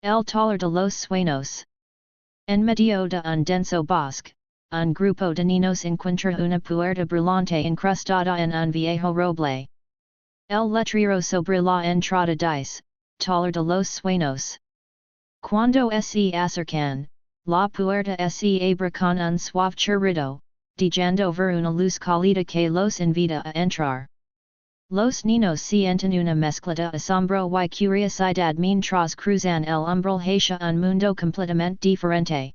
El taller de los sueños. En medio de un denso bosque, un grupo de niños encuentra una puerta brillante incrustada en un viejo roble. El letrero sobre la entrada dice, taller de los sueños. Cuando se acercan, la puerta se abre con un suave chirrido, dejando ver una luz cálida que los invita a entrar. Los niños sienten una mezcla de asombro y curiosidad mientras cruzan el umbral hacia un mundo completamente diferente.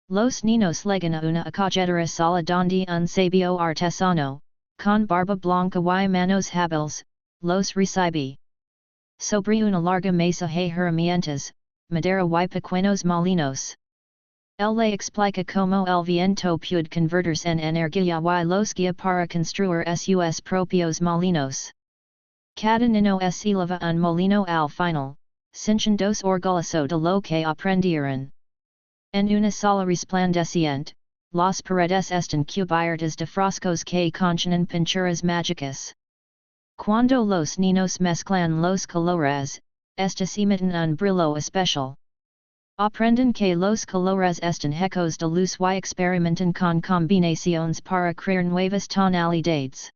Los niños llegan a una acogedora sala donde un sabio artesano, con barba blanca y manos hábiles, los recibe. Sobre una larga mesa hay herramientas, madera y pequeños molinos. Él le explica cómo el viento puede convertirse en energía y los guía para construir sus propios molinos. Cada niño se eleva un molino al final, sintiéndose orgulloso de lo que aprendieron. En una sala resplandeciente, las paredes están cubiertas de frascos que contienen pinturas mágicas. Cuando los niños mezclan los colores, estos emiten un brillo especial. Aprenden que los colores están hechos de luz y experimentan con combinaciones para crear nuevas tonalidades.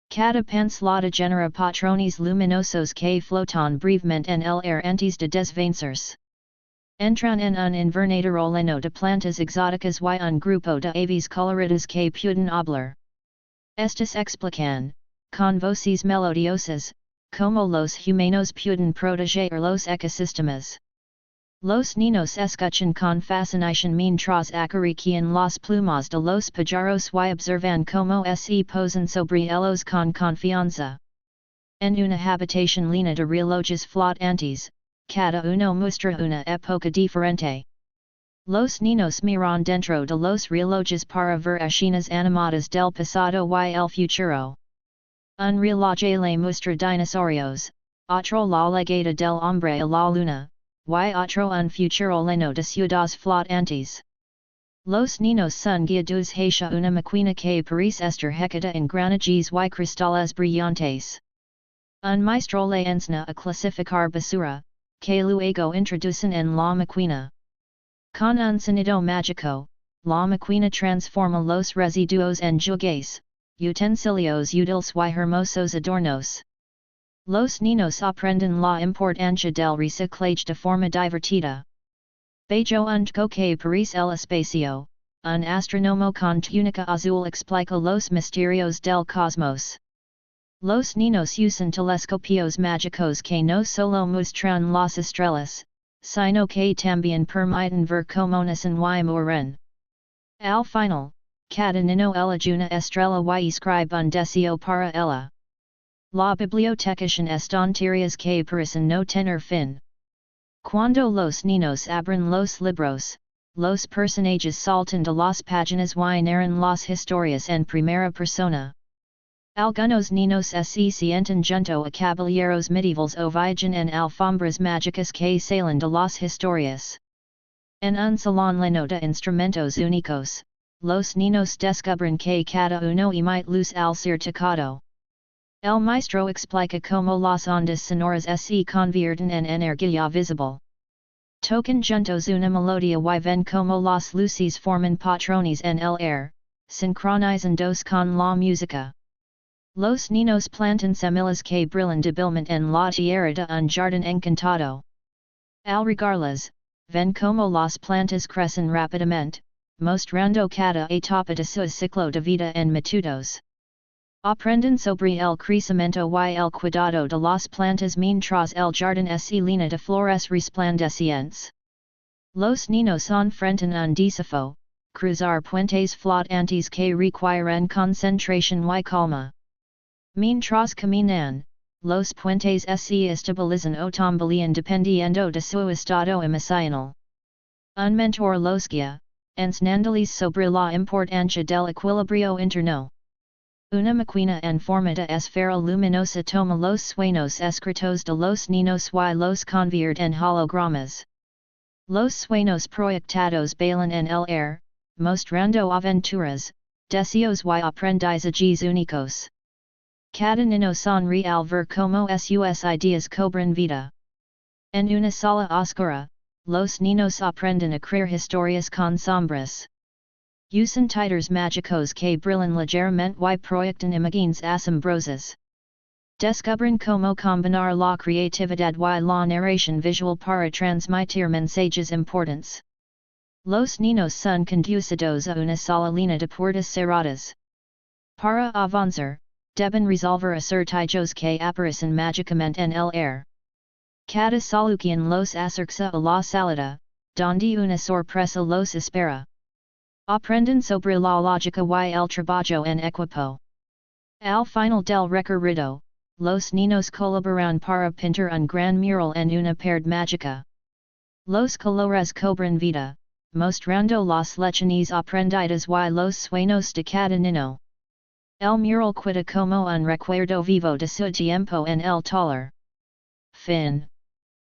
Cada pincelada genera patrones luminosos que flotan brevemente en el aire antes de desvanecerse. Entran en un invernadero lleno de plantas exóticas y un grupo de aves coloridas que pueden hablar. Estas explican, con voces melodiosas, cómo los humanos pueden proteger los ecosistemas. Los niños escuchan con fascinación mientras acarician las plumas de los pájaros y observan cómo se posan sobre ellos con confianza. En una habitación llena de relojes flotantes, cada uno muestra una época diferente. Los niños miran dentro de los relojes para ver escenas animadas del pasado y el futuro. Un reloj le muestra dinosaurios, otro la llegada del hombre a la luna, y otro un futuro lleno de ciudades flotantes. Los niños son guiados hacia una máquina que parece estar hecha en granajes y cristales brillantes. Un maestro le enseña a clasificar basura, que luego introducen en la máquina. Con un sonido mágico, la máquina transforma los residuos en juguetes, utensilios útiles y hermosos adornos. Los niños aprenden la importancia del reciclaje de forma divertida. Bajo un que parece el espacio, un astrónomo con túnica azul explica los misterios del cosmos. Los niños usan telescopios mágicos que no solo muestran las estrellas, sino que también permiten ver cómo nacen y mueren. Al final, cada niño elige una estrella y escribe un deseo para ella. La biblioteca en estanterías que parecen no tener fin. Cuando los niños abren los libros, los personajes saltan de las páginas y narran las historias en primera persona. Algunos niños se sientan junto a caballeros medievales o viajan en alfombras mágicas que salen de las historias. En un salón lleno de instrumentos únicos, los niños descubren que cada uno emite luz al ser tocado. El maestro explica cómo las ondas sonoras se convierten en energía visible. Tocan juntos una melodía y ven cómo las luces forman patrones en el aire, sincronizándose con la música. Los niños plantan semillas que brillan débilmente en la tierra de un jardín encantado. Al regarlas, ven cómo las plantas crecen rápidamente, mostrando cada etapa de su ciclo de vida en minutos. Aprenden sobre el crecimiento y el cuidado de las plantas mientras el jardín se llena de flores resplandecientes. Los niños enfrentan un desafío, cruzar puentes flotantes que requieren concentración y calma. Mientras caminan, los puentes se estabilizan o tambalean dependiendo de su estado emocional. Un mentor los guía, enseñándoles sobre la importancia del equilibrio interno. Una máquina en forma de esfera luminosa toma los sueños escritos de los niños y los convierte en hologramas. Los sueños proyectados bailan en el aire, mostrando aventuras, deseos y aprendizajes únicos. Cada niño sonríe al ver cómo sus ideas cobran vida. En una sala oscura, los niños aprenden a creer historias con sombras. Usan titers mágicos que brillan ligeramente y proyectan imágenes asombrosas. Descubren cómo combinar la creatividad y la narración visual para transmitir mensajes importantes. Los niños son conducidos a una sala llena de puertas cerradas. Para avanzar, deben resolver acertijos que aparecen mágicamente en el aire. Cada solución los acerca a la salida, donde una sorpresa los espera. Aprenden sobre la lógica y el trabajo en equipo. Al final del recorrido, los niños colaboran para pintar un gran mural en una pared mágica. Los colores cobran vida, mostrando las lecciones aprendidas y los sueños de cada niño. El mural queda como un recuerdo vivo de su tiempo en el taller. Fin.